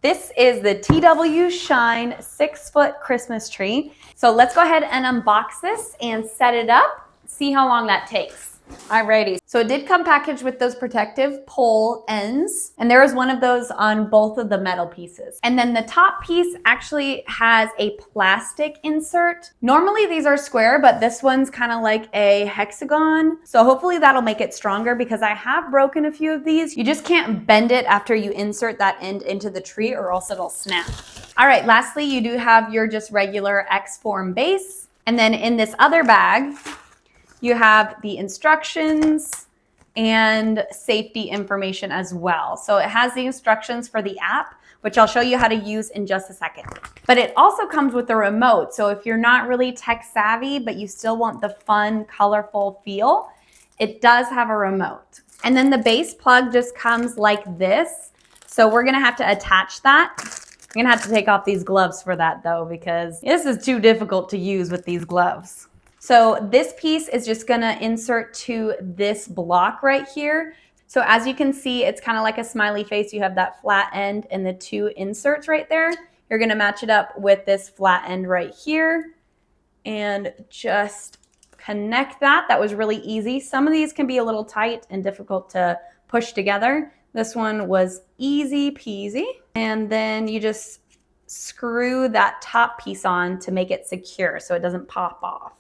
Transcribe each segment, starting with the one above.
This is the TW Shine 6-foot Christmas tree. So let's go ahead and unbox this and set it up, see how long that takes. Alrighty, so it did come packaged with those protective pole ends, and there is one of those on both of the metal pieces. And then the top piece actually has a plastic insert. Normally these are square, but this one's kind of like a hexagon. So hopefully that'll make it stronger because I have broken a few of these. You just can't bend it after you insert that end into the tree or else it'll snap. All right, lastly, you do have your just regular X-form base. And then in this other bag, you have the instructions and safety information as well. So it has the instructions for the app, which I'll show you how to use in just a second. But it also comes with a remote. So if you're not really tech savvy, but you still want the fun, colorful feel, it does have a remote. And then the base plug just comes like this. So we're gonna have to attach that. I'm gonna have to take off these gloves for that though, because this is too difficult to use with these gloves. So this piece is just gonna insert to this block right here. So as you can see, it's kind of like a smiley face. You have that flat end and the two inserts right there. You're gonna match it up with this flat end right here and just connect that. That was really easy. Some of these can be a little tight and difficult to push together. This one was easy peasy. And then you just screw that top piece on to make it secure so it doesn't pop off.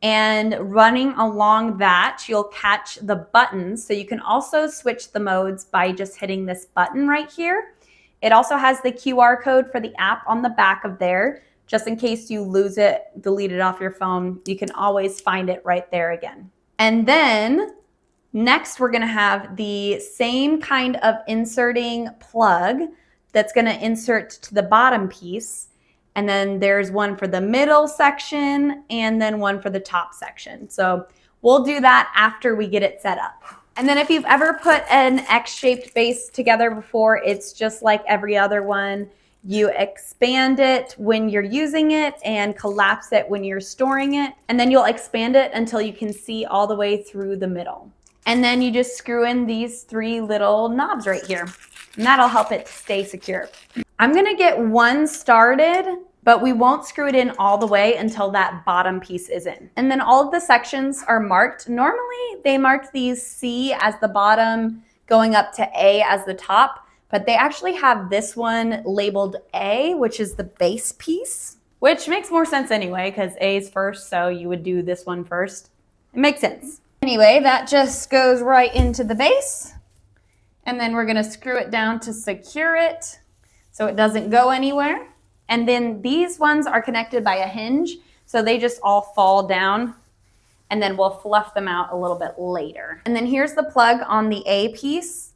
And running along that, you'll catch the buttons. So you can also switch the modes by just hitting this button right here. It also has the QR code for the app on the back of there. Just in case you lose it, delete it off your phone, you can always find it right there again. And then next, we're gonna have the same kind of inserting plug that's gonna insert to the bottom piece. And then there's one for the middle section and then one for the top section. So we'll do that after we get it set up. And then if you've ever put an X-shaped base together before, it's just like every other one. You expand it when you're using it and collapse it when you're storing it. And then you'll expand it until you can see all the way through the middle. And then you just screw in these 3 little knobs right here. And that'll help it stay secure. I'm gonna get one started, but we won't screw it in all the way until that bottom piece is in. And then all of the sections are marked. Normally they mark these C as the bottom going up to A as the top, but they actually have this one labeled A, which is the base piece, which makes more sense anyway, because A is first, so you would do this one first. It makes sense. Anyway, that just goes right into the base. And then we're gonna screw it down to secure it so it doesn't go anywhere. And then these ones are connected by a hinge, so they just all fall down, and then we'll fluff them out a little bit later. And then here's the plug on the A piece,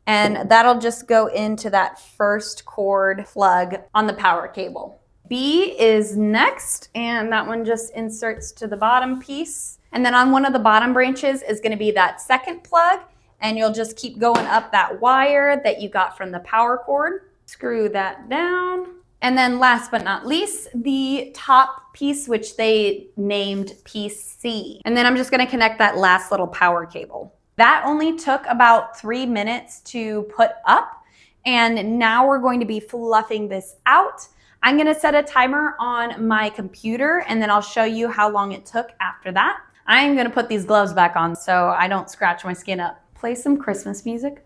and that'll just go into that first cord plug on the power cable. B is next, and that one just inserts to the bottom piece. And then on one of the bottom branches is gonna be that second plug, and you'll just keep going up that wire that you got from the power cord. Screw that down. And then last but not least, the top piece, which they named piece C. And then I'm just gonna connect that last little power cable. That only took about 3 minutes to put up. And now we're going to be fluffing this out. I'm gonna set a timer on my computer and then I'll show you how long it took after that. I'm gonna put these gloves back on so I don't scratch my skin up. Play some Christmas music.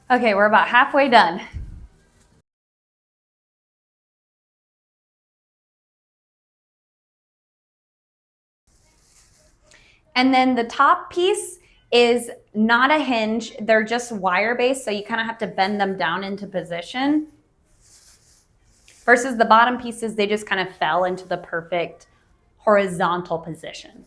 Okay, we're about halfway done. And then the top piece is not a hinge, they're just wire-based, so you kind of have to bend them down into position. Versus the bottom pieces, they just kind of fell into the perfect horizontal position.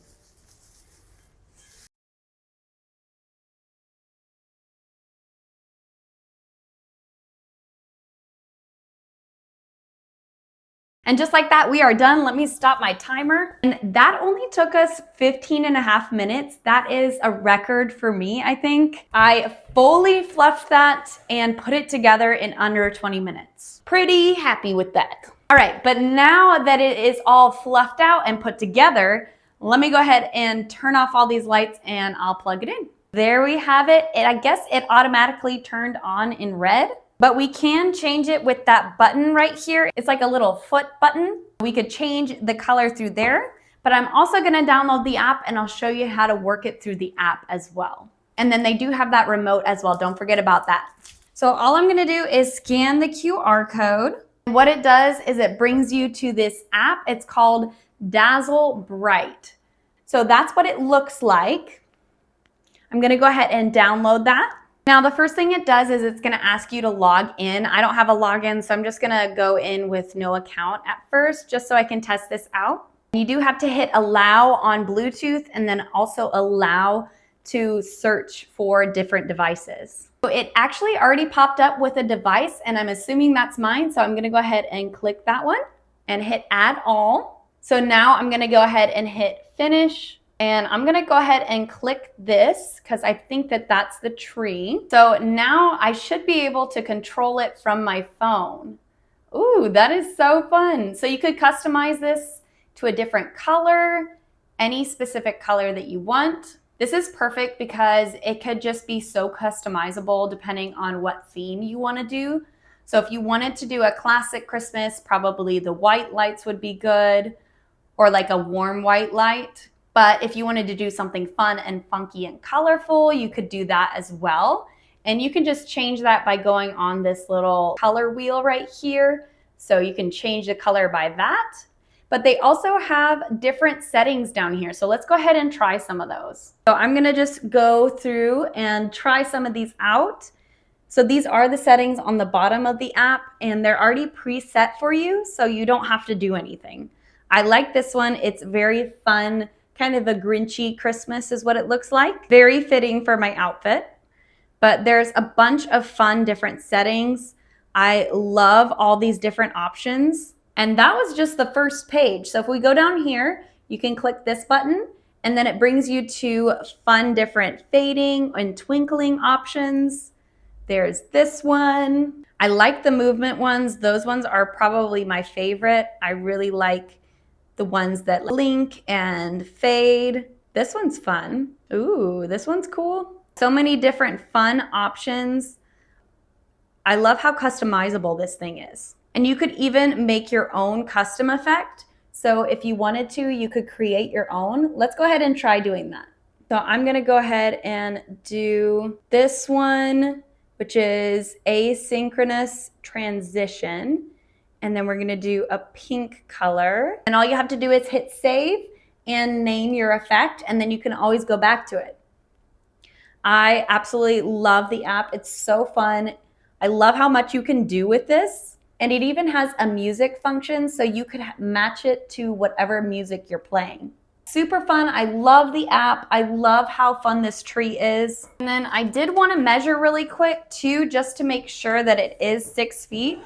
And just like that, we are done. Let me stop my timer. And that only took us 15.5 minutes. That is a record for me, I think. I fully fluffed that and put it together in under 20 minutes. Pretty happy with that. All right, but now that it is all fluffed out and put together, let me go ahead and turn off all these lights and I'll plug it in. There we have it. I guess it automatically turned on in red. But we can change it with that button right here. It's like a little foot button. We could change the color through there, but I'm also gonna download the app and I'll show you how to work it through the app as well. And then they do have that remote as well. Don't forget about that. So all I'm gonna do is scan the QR code. What it does is it brings you to this app. It's called Dazzle Bright. So that's what it looks like. I'm gonna go ahead and download that. Now, the first thing it does is it's gonna ask you to log in. I don't have a login, so I'm just gonna go in with no account at first, just so I can test this out. You do have to hit allow on Bluetooth and then also allow to search for different devices. So it actually already popped up with a device and I'm assuming that's mine. So I'm gonna go ahead and click that one and hit add all. So now I'm gonna go ahead and hit finish. And I'm gonna go ahead and click this because I think that that's the tree. So now I should be able to control it from my phone. Ooh, that is so fun. So you could customize this to a different color, any specific color that you want. This is perfect because it could just be so customizable depending on what theme you wanna do. So if you wanted to do a classic Christmas, probably the white lights would be good, or like a warm white light. But if you wanted to do something fun and funky and colorful, you could do that as well. And you can just change that by going on this little color wheel right here. So you can change the color by that. But they also have different settings down here. So let's go ahead and try some of those. So I'm gonna just go through and try some of these out. So these are the settings on the bottom of the app and they're already preset for you, so you don't have to do anything. I like this one. It's very fun. Kind of a Grinchy Christmas is what it looks like. Very fitting for my outfit. But there's a bunch of fun different settings. I love all these different options. And that was just the first page. So if we go down here, you can click this button and then it brings you to fun different fading and twinkling options. There's this one. I like the movement ones. Those ones are probably my favorite. I really like the ones that blink and fade. This one's fun. Ooh, this one's cool. So many different fun options. I love how customizable this thing is. And you could even make your own custom effect. So if you wanted to, you could create your own. Let's go ahead and try doing that. So I'm gonna go ahead and do this one, which is asynchronous transition. And then we're gonna do a pink color. And all you have to do is hit save and name your effect, and then you can always go back to it. I absolutely love the app. It's so fun. I love how much you can do with this. And it even has a music function, so you could match it to whatever music you're playing. Super fun. I love the app. I love how fun this tree is. And then I did wanna measure really quick too, just to make sure that it is 6 feet.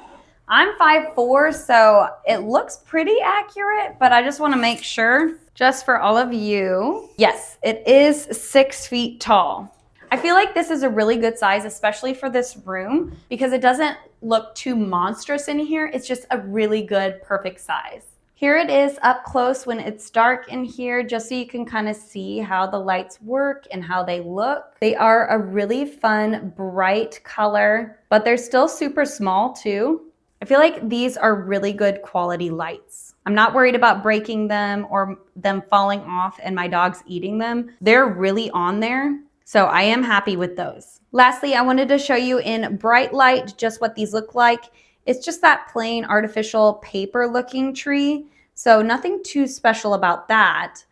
I'm 5'4", so it looks pretty accurate, but I just want to make sure, just for all of you. Yes, it is 6 feet tall. I feel like this is a really good size, especially for this room, because it doesn't look too monstrous in here. It's just a really good, perfect size. Here it is up close when it's dark in here, just so you can kind of see how the lights work and how they look. They are a really fun, bright color, but they're still super small too. I feel like these are really good quality lights. I'm not worried about breaking them or them falling off and my dogs eating them. They're really on there, so I am happy with those. Lastly, I wanted to show you in bright light just what these look like. It's just that plain artificial paper looking tree, so nothing too special about that.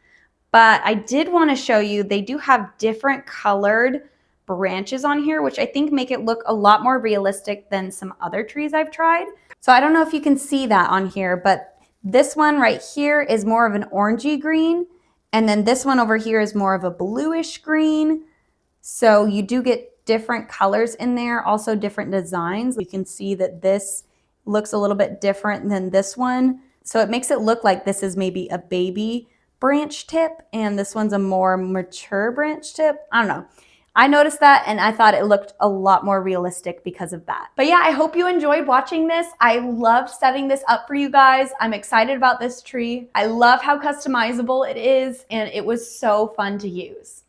But I did want to show you they do have different colored branches on here, which I think make it look a lot more realistic than some other trees I've tried. So I don't know if you can see that on here, but this one right here is more of an orangey green. And then this one over here is more of a bluish green. So you do get different colors in there, also different designs. You can see that this looks a little bit different than this one. So it makes it look like this is maybe a baby branch tip and this one's a more mature branch tip. I don't know. I noticed that and I thought it looked a lot more realistic because of that. But yeah, I hope you enjoyed watching this. I loved setting this up for you guys. I'm excited about this tree. I love how customizable it is and it was so fun to use.